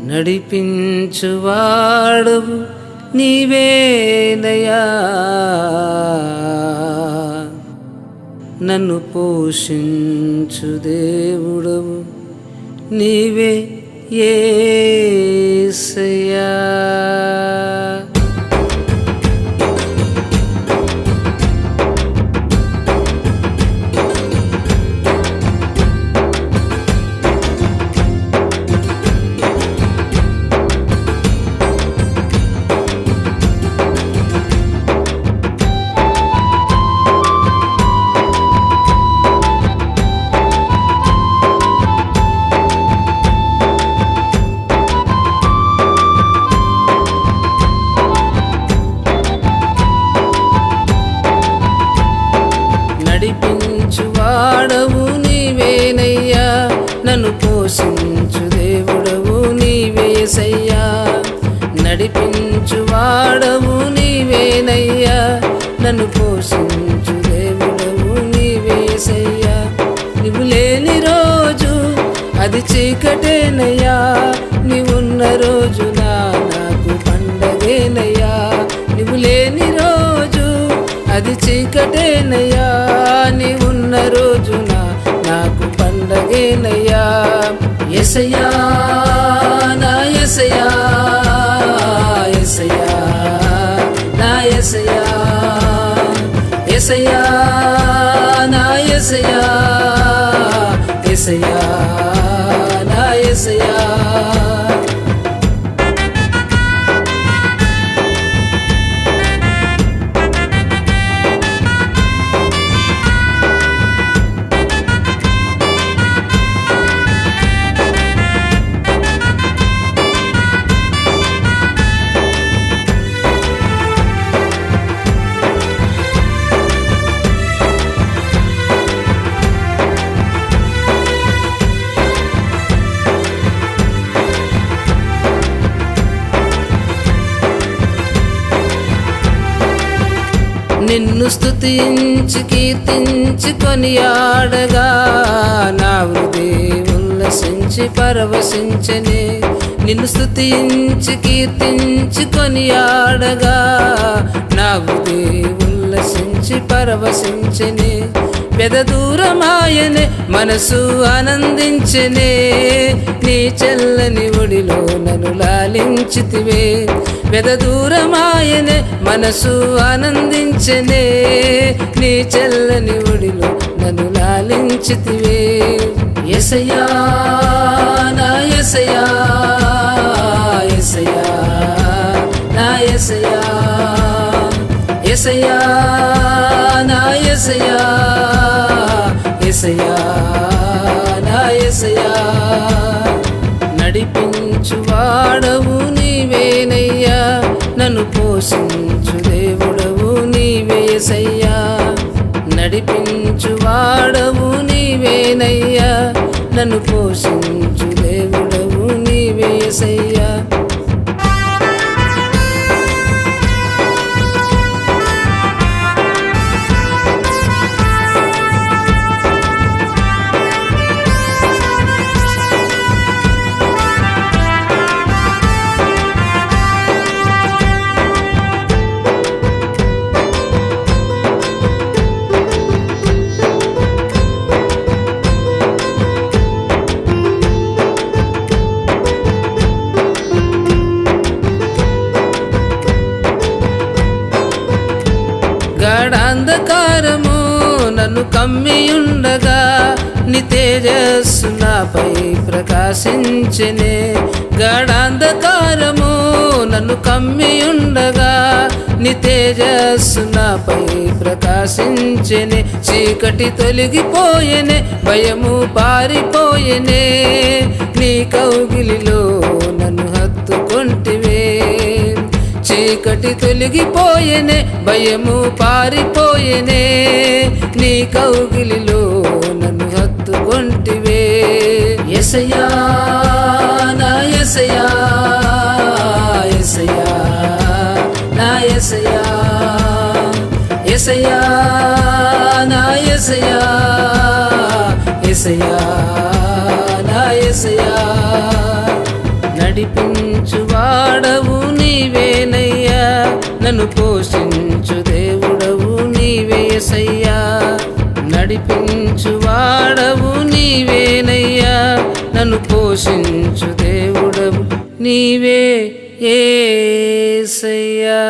నడిపించువాడవు నీవేనయ్యా, నన్ను పోషించు దేవుడవు నీవే యేసయ్యా. నడిపించువాడవు నీవేనయ్యా, నన్ను పోషించు దేవుడవు నీవేసయ్యా. నడిపించువాడవు నీవేనయ్యా, నన్ను పోషించు దేవుడవు నీవేసయ్యా. నువ్వు లేని రోజు అది చీకటేనయ్యా, నీవున్న రోజు నాకు పండగేనయ్యా. నువ్వు లేని రోజు అది చీకటేనయ్యా, నీవున్న రోజున నాకు పండగేనయ్యా. యేసయ్యా నా యేసయ్యా, యేసయ్యా నా యేసయ్యా, యేసయ్యా నా యేసయ్యా, యేసయ్యా నా యేసయ్యా. నిన్ను స్తుతించి కీర్తించి కొనియాడగా నా హృదయం ఉల్లసించి పరవశించెనే. నిన్ను స్తుతించి కీర్తించి కొనియాడగా నా హృదయం ఉల్లసించి పరవశించెనే. పెదదూరమాయనే మనసు ఆనందించెనే, నీ చల్లని ఒడిలో నన్ను లాలించితివే. పెదదూరమాయనే మనసు ఆనందించెనే, నీ చల్లని ఒడిలో నన్ను లాలించితివే. యేసయ్యా నా యేసయ్యా, యేసయ్యా నా యేసయ్యా, యేసయ్యా నా యేసయ్యా, యేసయ్యా నా యేసయ్యా. నడిపించువాడవు నీవేనయ్యా, నన్ను పోషించు దేవుడవు నీవేసయ్యా. నడిపించువాడవు నీవేనయ్యా, నన్ను పోషించు దేవుడవు నీవేసయ్యా. గాఢాంధకారము నన్ను కమ్మియుండగా నీ తేజస్సు నాపై ప్రకాశించెనే. గాఢాంధకారము నన్ను కమ్మియుండగా నీ తేజస్సు నాపై ప్రకాశించెనే. చీకటి తొలగిపోయెనే, భయము పారిపోయెనే, నీ కౌగిలిలో నన్ను హత్తుకొంటివే. చీకటి తొలగిపోయెనే, భయము పారిపోయెనే, నీ కౌగిలిలో నన్ను హత్తుకొంటివే. యేసయ్యా నా యేసయ్యా, యేసయ్యా నా యేసయ్యా, యేసయ్యా నా యేసయ్యా, యేసయ్యా నా యేసయ్యా. నడిపించువాడవు నీవేనయ్యా, నన్ను పోషించు దేవుడవు నీవే యేసయ్యా. నడిపించువాడవు నీవేనయ్యా, నన్ను పోషించు దేవుడవు నీవే యేసయ్యా.